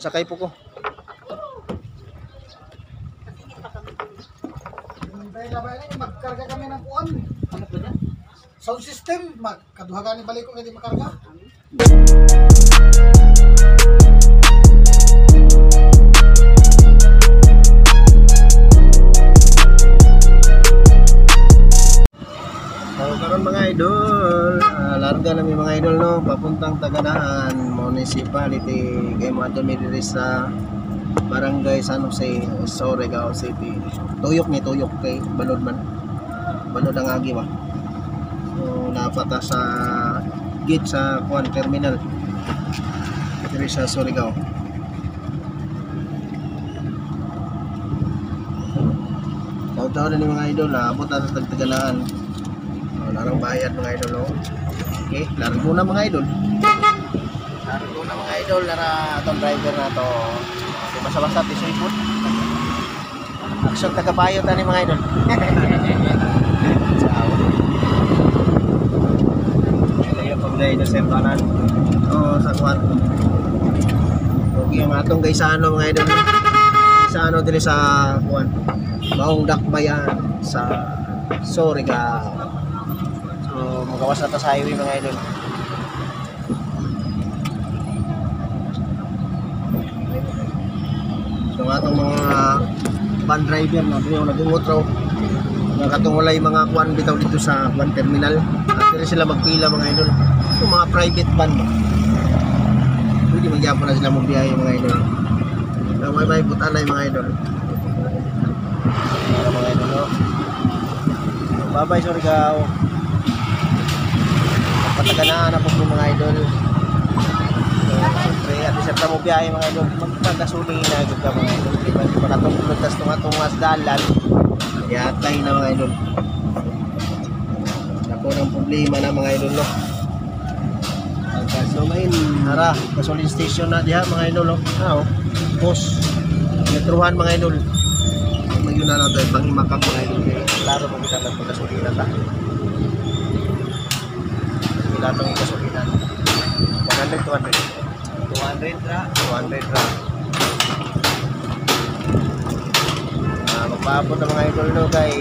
sakay po ko. Magkarga kami ng kuan. Ano po yan? Sound system, kaduhagan ni balik ko hindi makarga. So karon mga idol, larga na mga idol no, papuntang Taganaan Municipality kay mo ato mi diri sa Barangay San Jose, Surigao City. Tuyok kay balod man. Balod ang agi ba. So napata sa gate sa kuan terminal diri sa Surigao. Taw-taw na ni mga idol, abot na sa Taganaan. Larang bayad mga idol. Okay, largo na mga idol. Largo na mga idol, lara itong driver na to. Basa-basa pisipot. Aksyon tagabayot na ni mga idol. Ito yung pag-day na sempanan. O, sa kuwan. Okay, yung atong guys sa ano mga idol. Sa ano din sa kuwan. Maong dakbayan sa Surigao. So, magawas na sa highway mga idol. So, atong mga van driver na yung nag-ungot raw. Nakatungulay mga kuwan bitaw dito sa van terminal. At dito sila magpila mga idol. Ito mga private van ba? Pwede magyapon na sila magbiyahe mga idol. So, may butanay mga idol. Mga idol, no? So, bye-bye Surigao. Pataganaan na po mga idol. So, siyempre, at isa pa mo biyahe mga idol. Magpagasolina agad ka mga idol. Diba? Di ba katungkulog tas tungas dalan. Yatay na mga idol. Ako ng problema na mga idol, no? Pagkasumain, hara, gasoline station na diha mga idol, no? Ah, oh. Post. Metrohan mga idol. Magyun na natin, pangimakak mga idol. Klaro mo kita magpagasolina ta. Latong ikasulinan 100, 200 ra magpaabot ng mga idol no kay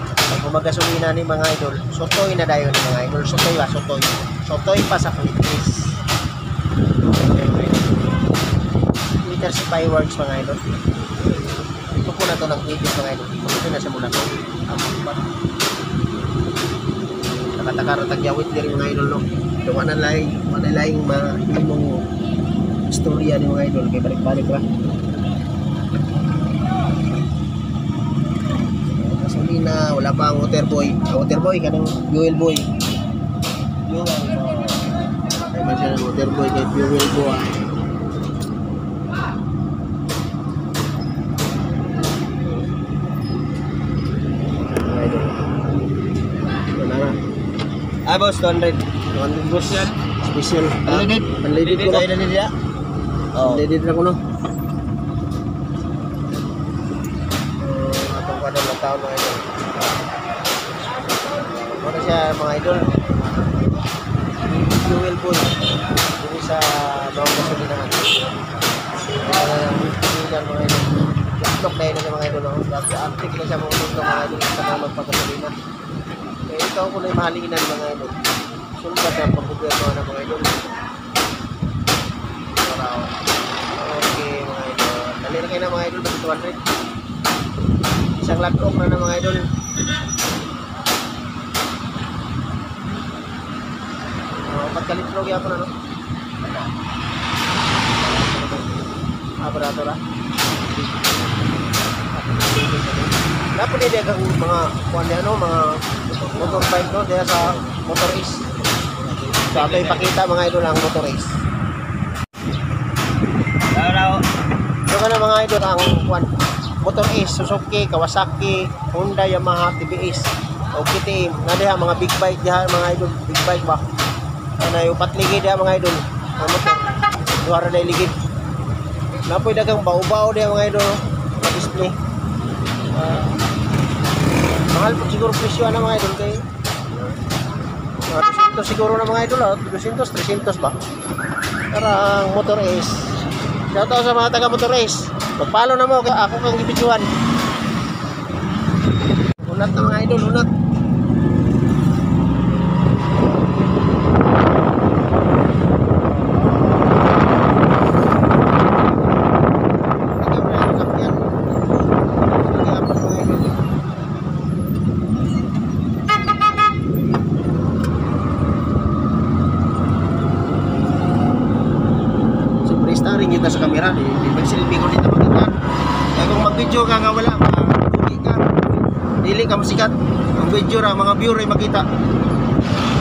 pag gumagasolina ni mga idol sotoy na dayon ni mga idol sotoy pa sa quickness liter si fireworks mga idol ito po na to ng quickness mga idol ito na sa mula ko nakatakaroon tagyawit diri mga idol no. Ito manalaing mahimong istorya ni mga idol kay balik-balik ra. Gasolina, wala pa ang water boy kanang fuel boy. Yung ay man siya ng water boy kay fuel boy. Boss, 200 boss yan. Special. Unleaded ko na nila. Unleaded na ko no. Atong kada lang taon mga idol. Muna siya mga idol. Fuel po. Dito sa bawang gasolinahan. Pilihan mga idol. Laptop na yun mga idol. Active na siya mga idol sa mga magpagasolina. Kaya ito ako na yung mahalinginan mga idol. Sunod na pagbubuyan mga mga idol. Okay mga idol. Dali na kayo na mga idol. Basta 200. Isang laptop na mga idol. Pagkalitro kaya po na no? Aparato ra. Dapat dia kang mga kuan ano mga motorbike no diya sa motor is. So ato ipakita mga idol ang motor is. So kana mga idol ang kuan motor is Suzuki, Kawasaki, Honda, Yamaha, TVS, o KTM. Na diha mga big bike diha mga idol, big bike ba. Ana yung patligid diha mga idol. Ang motor duha ra ligid. Napoy dagang bau-bau diha mga idol. Display. Mahal po siguro presyo na mga idol kay 200 siguro na mga idol 200, 300 ba? Parang motor ace. Shout out sa mga taga motor ace. Mag-follow na mo, ako kang ibidyoan. Unat na mga idol, unat. Starring kita sa kamera di magsilbi ko dito magandaan. Kaya kung mag-video ka nga wala, mabuti ka. Dili ka masikat. Ang video ra mga viewer ay makita.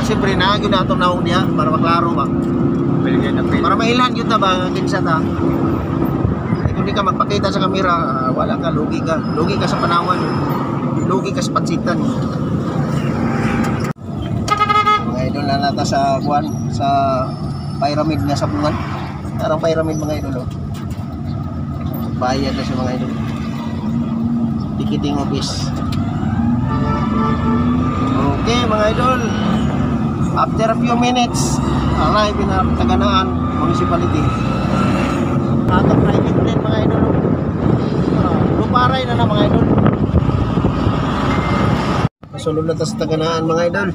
Siyempre naagyo na itong naong niya para maklaro ba. Para mailan yun ta ba kinsa ta. Kung di ka magpakita sa kamera, wala ka, lugi ka. Lugi ka sa panawan. Lugi ka sa pansitan. Mga idol na nata sa kuwan, sa pyramid nga sa bungan. Parang pyramid mga idol. Bayad na siya mga idol. Ticketing office. Okay mga idol. After a few minutes, arrive in Taganaan Municipality. Atong private plane mga idol. Luparay na mga idol. Masunod na sa Taganaan mga idol.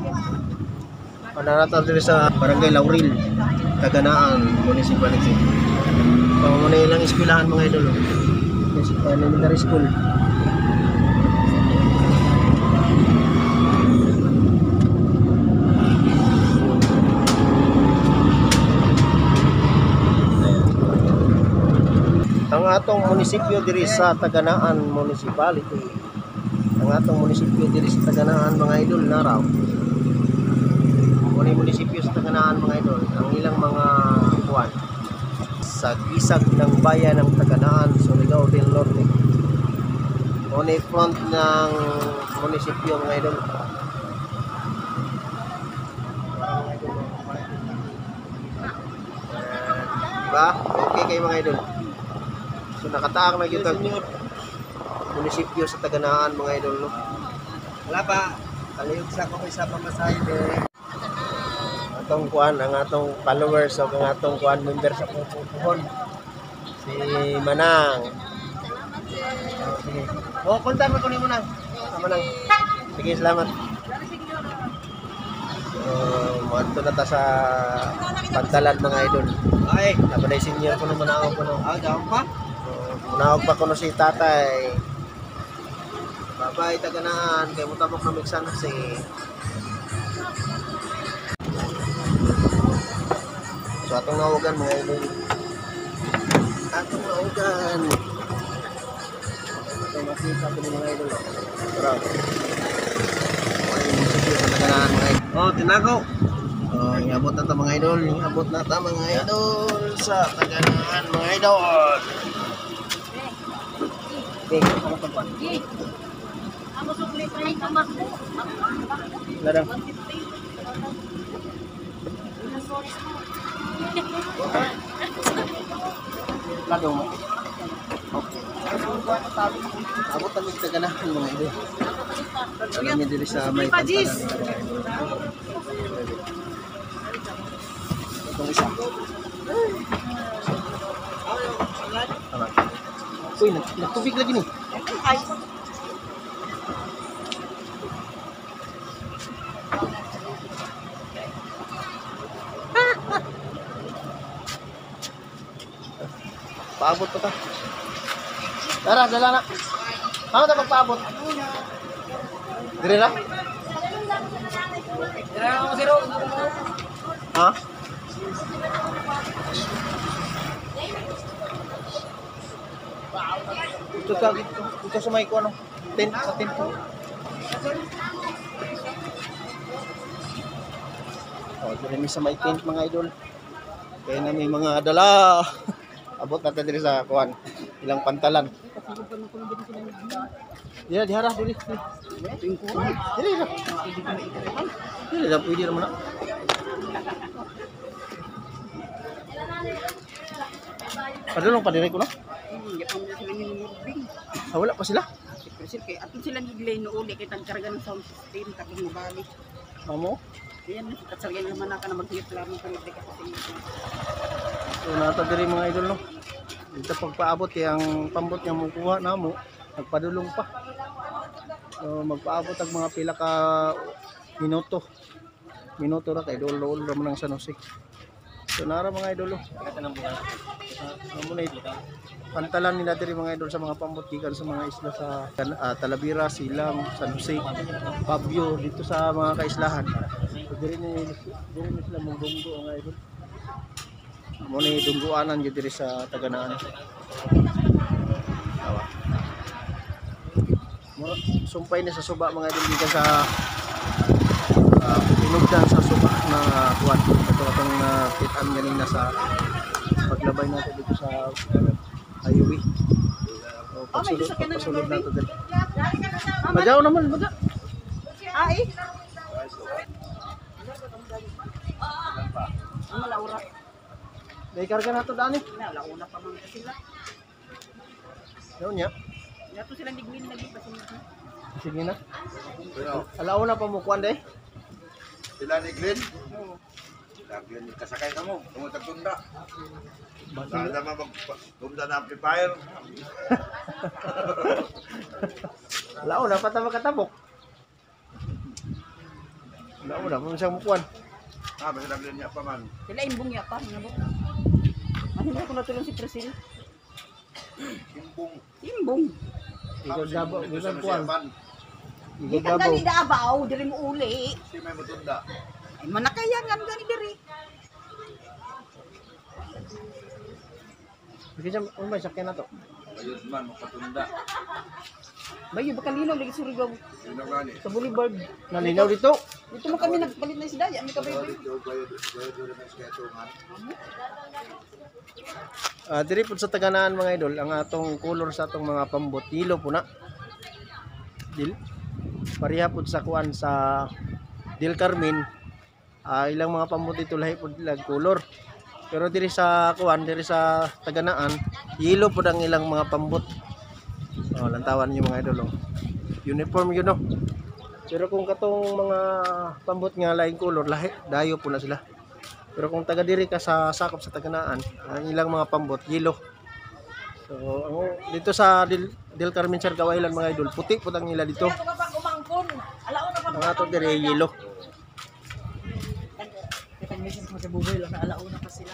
Panarata dito sa Barangay Laurel, Taganaan Municipality. Pangunay lang eskwelahan mga idol. Elementary school. Ang atong munisipyo diri sa Taganaan Municipality. Ang atong munisipyo diri sa Taganaan mga idol naraw. Ang munisipyo sa Taganaan mga idol, ang ilang mga kuwan sa gisag ng bayan ng Taganaan, Surigao del Norte. On front ng munisipyo mga idol. Diba? Okay kayo mga idol. So nakataak na yun ang munisipyo sa Taganaan mga idol, no? Wala pa. Kaliyog sa ko sa pamasahe de. Atong kuan, ang atong followers o ang atong kuan member sa Pupuhon. Si Manang. Sige. O, kontan mo ko ni Manang. Manang. Sige, salamat. Manto na ta sa Pantalan mga idol. Ay, nabalay senior ko naman ako no. Daw pa? Munawag pa ko no si tatay. Bye-bye Taganaan. Kaya mo tabok na miksan si so atong nawagan mga idol. Atong nawagan. Atong makita ko mga idol. Tara. Ay, munisipyo sa Taganaan mga idol. Oh, tinagaw. Oh, iabot na ta mga idol. Iabot na ta mga idol sa Taganaan mga idol. Okay, ano pa ba? Ako sukli pa rin kamak ko. Ladang. Ladang mo. Okay. Abot kami sa Taganaan mga idol. Alam niyo dito sa may Pantalan. Itong isa. Tama. Uy, nagtubig lagi nih. Paabot pa ta. Tara, dala na. Ano ta pagpaabot? Dire na? Dire na zero. Ha? Ito sa may ko ano? Tent sa tent ko. Oh, dito sa may tent mga idol. Kaya na may mga dala. Abot natin diri sa kuan, ilang pantalan. Dira diharah dili. Dili na. Dili na pwede naman na. Padulong pa dire ko no? Wala pa sila? Kasi kay atin sila giglay no uli kay tagkarga ng sound system tapos mabalik. Mamo? Yan, katsarga naman naka na mag-hit lang ng kanila kasi So nata diri mga idol no. Dito pagpaabot ang pambot nga mukuha namo, nagpadulong pa. So magpaabot ang mga pila ka minuto. Minuto ra kay idol man ang San Jose. So nara mga idol. Muna ito. Pantalan nila diri mga idol sa mga pambot gikan sa mga isla sa Talavera, Silang, San Jose, Baguio dito sa mga kaislahan. So diri ni sila mungdunggo mga idol. Mo ni dungguanan gyud diri sa Taganaan. Awa. Mo sumpay ni sa suba mga idol gikan sa pinugdan sa suba na kuwan. Ito atong kitaan ganina sa paglabay natin dito sa highway. O pagsulod nato dito. Madyaw naman, madyaw. Ay. Ang malaura. Dahil karga nato daan eh. Launa pa man sila. Daw niya. Yato sila diglin na di kasi. Sige na. Alauna pa mo kuan day. Sila ni Glenn. Glenn, kasakay ka mo. Tumutag tunda. Basta naman mag-tunda na amplifier. Alauna pa tama katabok. Alauna pa mo siyang mukuan. Basta Glenn niya pa man. Sila imbong yata, nabok. Ano ba ko natulong si Presil? Kimbong. Imbong. Ikaw gabaw, ikaw kuan. Di Ikaw ka gabaw. gani daabaw, diri mo uli. Si may matunda. Ay manakayangan gani diri. Sige siya, umay sakyan na to. Ayun man, makatunda. Bayo baka linaw lagi surigaw Yun ang gani. Sa Boulevard. Nalinaw dito. dito mo kami nagpalit na si Daya, may kabay. Bayo na siya tungan. Diri po sa Taganaan mga idol, ang atong color sa atong mga pambot, yellow po na. Pareha po sa kuan sa Del Carmen, ilang mga pambot dito lahi po lag color. Pero diri sa kuan, diri sa Taganaan, yellow po ang ilang mga pambot. Lantawan niyo mga idol. Uniform yun no. Pero kung katong mga pambot nga laing color, lahi dayo po na sila. Pero kung taga diri ka sa sakop sa Taganaan, ang ilang mga pambot yellow. So dito sa Del Carmen Siargao Island mga idol, puti po ang nila dito. Ang ato diri yellow.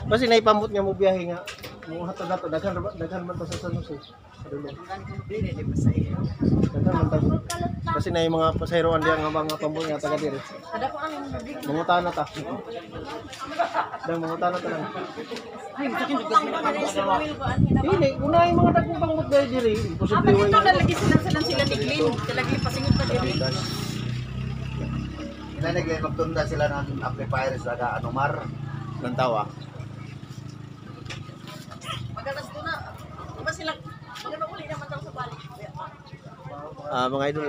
Kasi naipambot nga mo biyahe nga. Mo hatag nato daghan man to sa San Jose. Daghan man to. Kasi na yung mga pasayroan diyan nga mga pambot nga taga diri. Mangutana ta. Mangutana ta lang. Hindi, una yung mga dagong pambot diri. Imposible way. Ito na lagi sila ni Glenn. Talagi pasingot pa diri. Inanagay magtunda sila ng amplifier sa Anomar. Lantawa. Magalas ko na. Diba sila, magano uli naman daw sa balik. Mga idol,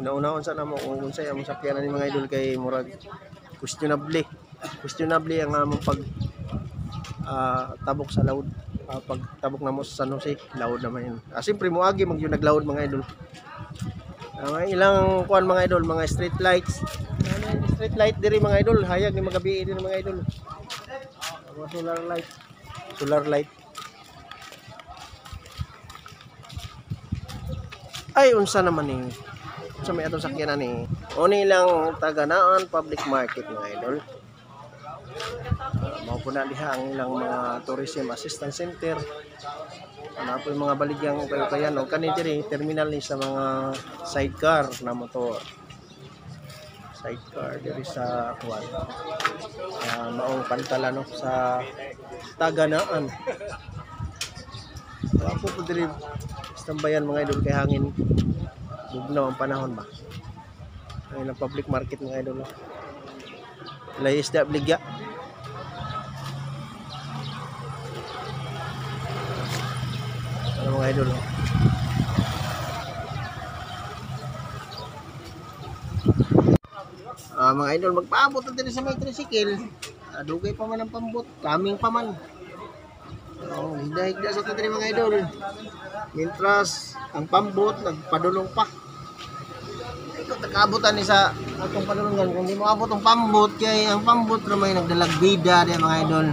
una-unahon sana mo kung unsay ang sakyanan ni mga idol kay murag questionable ang among pag tabok sa laod. Pag tabok na mo sa San Jose, laod naman yun. Siyempre muagi mag yung naglaod mga idol. Ilang kuan mga idol, mga street lights. Street light diri mga idol, hayag ni magabi diri mga idol. Mga solar light. Ay unsa naman ni sa may atong sakyanan ni oni lang Taganaan Public Market mga idol. Mao po na diha ang ilang mga tourism assistance center. Ano po yung mga baligyang kayo-kayan o kani diri terminal ni sa mga sidecar na motor. Sidecar diri sa kuwan. Maong pantala no sa Taganaan. Ako po diri istambayan mga idol kay hangin bugnaw ang panahon ba. Ayun ang public market mga idol. Lay isda bligya. Ano mga idol. Mga idol, magpaabot na din sa may tricycle. Dugay pa man ang pambot, kaming pa man. Higda-higda sa ito mga idol. Mintras, ang pambot, nagpadulong pa. Ito, nagkaabutan ni sa atong padulungan. Kung di mo abot ang pambot, kaya ang pambot na may nagdalagbida mga idol.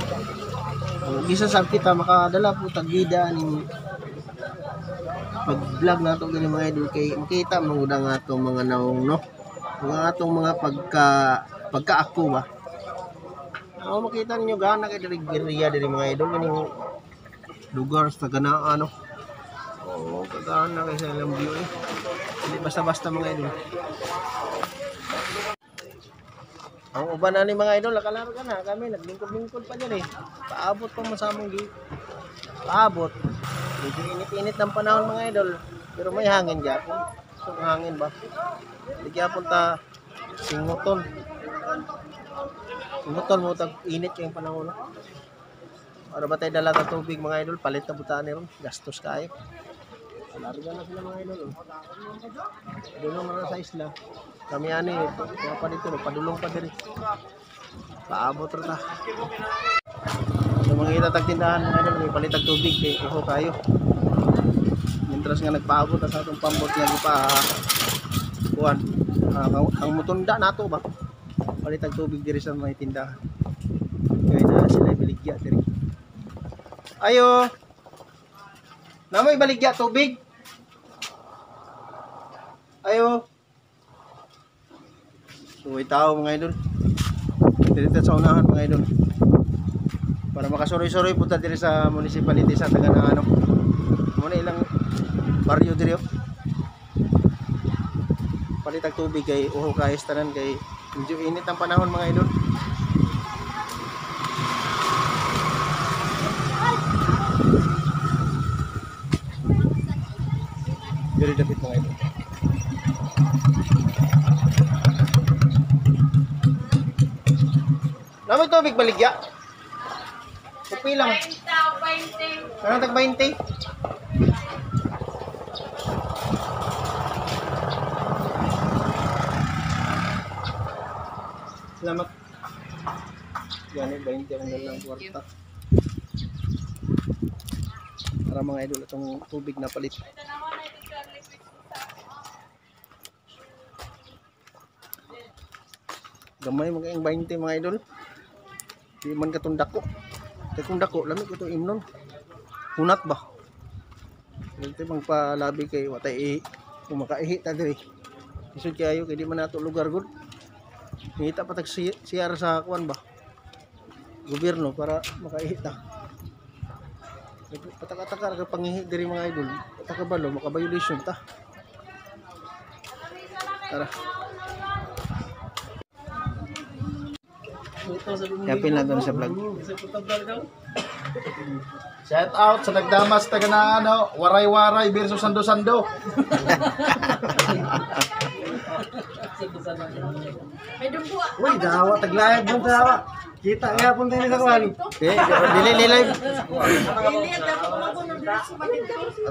Gisa sa kita makadala po tagida ni pag-vlog na ito ganyan mga idol kay makita mga nga itong mga naong no mga itong mga pagka-ako ba makita ninyo gana kay diri diri mga idol ganing lugar sa gana ano kagana kay sa ilang view hindi basta-basta mga idol. Ang uban na ni mga idol nakalarga na kami naglingkod-lingkod pa dyan paabot pa masamang paabot. Medyo init-init ng panahon mga idol. Pero may hangin gyapon. So hangin ba? Di gyapon ta singuton. Singuton mo tag init yung panahon. Para ba tayo dala ta tubig mga idol? Palit na butaan ni ron. Gastos kayo. Larga na sila mga idol. Dulong na sa isla. Kami ani pa dito padulong pa diri. Paabot ra ta. Yung mga itatag tindahan mga idol, may palitag tubig kay kuho kayo. Mientras nga nagpaabot sa atong pambot nga pa kuan. Ang mutunda nato ba? Palitag tubig diri sa mga tindahan. Kaya na sila baligya diri. Ayo. Namoy baligya tubig. Ayo. Suwi tao mga idol. Dito sa unahan mga idol. Para makasuroy-suroy punta diri sa municipality sa Taganano. Muna ilang baryo diri. Palitag tubig kay uho kay tanan kay medyo init ang panahon mga idol. Diri dapit mga idol. Namoy tubig baligya. Kupi lang. 20. Ano tag 20? Salamat. Yan 20 ang dalang kwarta. Para mga idol itong tubig na palit. Gamay mga 20 mga idol. Di man katong dako. Kung dako lamig ito imnon. Hunat ba? Ito bang palabi kay watay kung makaihi ta diri. Isud kayo kay di man nato lugar gud. Ngita pa tag siyar sa kuan ba? Gobyerno para makaihi ta. Patak-atakar ka pangihi diri mga idol. Patakabalo makabayolation ta. Tara. Yapin lang doon sa vlog. Shout out sa nagdamas taga na ano, waray-waray versus sando-sando. Uy, dawa taglayag mo dawa. Kita nga pun tayo sa kuwan. Dili live.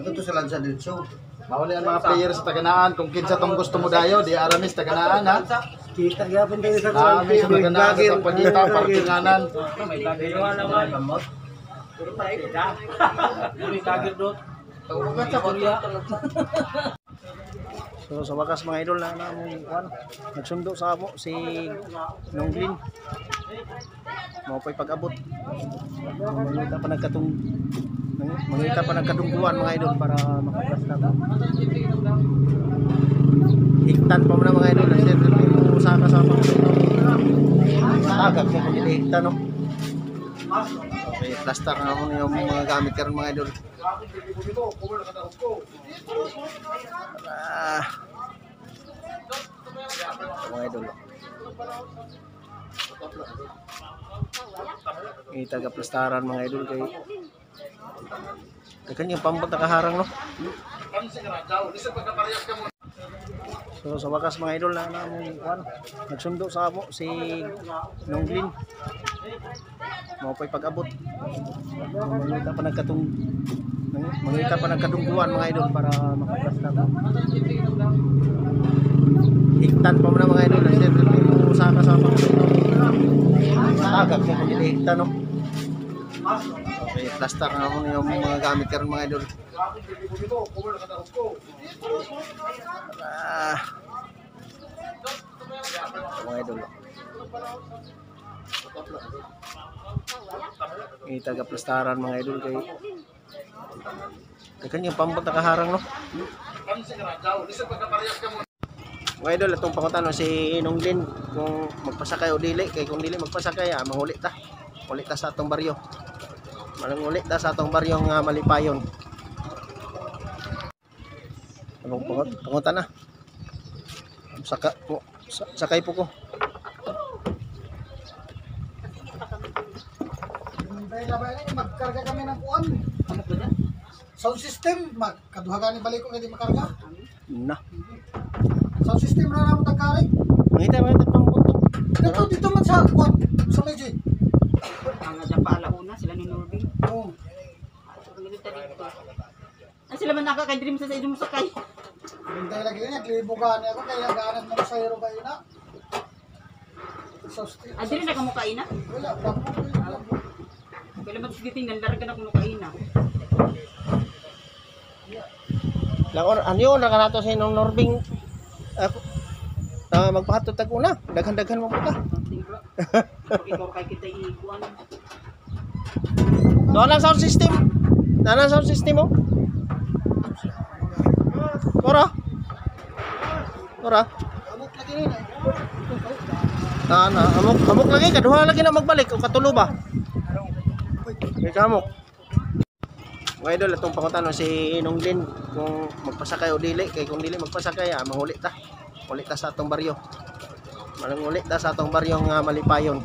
Ato to sa lansa dito. Mawali ang mga players sa Taganaan kung kinsa tong gusto mo dayo, di aramis Taganaan ha. Kita gyapon tayo sa kuan. Kami sa Taganaan sa pagita parkinganan. So sa wakas mga idol na namong kuan nagsundo sa amo si Nonglin. Mao pay pag-abot. Mangita pa nagkatungguan mga idol para makaplas na. Higtan pa man mga idol kasi mo sa kasama ko. Tagag mo kung higtan no. Okay, plaster na ako yung mga gamit karon mga idol. Mga idol. Taga plastaran mga idol kay kanyang pambot nakaharang no. So sa wakas mga idol na namong kuan nagsundo sa amo si Nonglin. Mao pay pag-abot. Mangita pa nagkatungguan mga idol para makaplas na. Higtan pa man mga idol kasi mo sa kasama ko. Tagag mo kung higtan no. Okay, plaster na ako yung mga gamit karon mga idol. Mga idol. taga plastaran mga idol kay kanyang pambot nakaharang no. Mga idol, itong pangutano si Nonglin kung magpasakay o dili, kay kung dili magpasakay manghuli ta. Uli ta sa atong baryo. Manghuli ta sa atong baryo nga Malipayon. Anong pangutan na? Sakay po ko. Dahil labay na magkarga kami ng kuan. Ano ba yan? Sound system, kaduhagan ni balik ko hindi makarga. Na. Sound system na naman tagkari. Mangita pang butong. Dito man sa kuan, sa medyo. Ang dyan pa alauna, sila ni Norbin. Oo. Sila man nakaka-dream sa inyo mo sakay. Dahil lagi niya, klibugan niya ako, kaya ganat mo sa hero kayo na. Dili na kamukain na? Wala, wala. Kailan ba sige tingnan, larga na kumukain na. Lang anyo ra kanato sa inong Norbing ako magpahatod tag una daghan mo ka. Ikaw kay kita ikuan. Doon sound system. Nana sound system mo? Ora. Amok lagi na. Amok lagi kaduha lagi na magbalik o katulo ba? May kamok. Mga idol, itong pangutano si Nonglin kung magpasakay o dili, kay kung dili magpasakay manghuli ta. Uli ta sa atong baryo. Manghuli ta sa atong baryo nga Malipayon.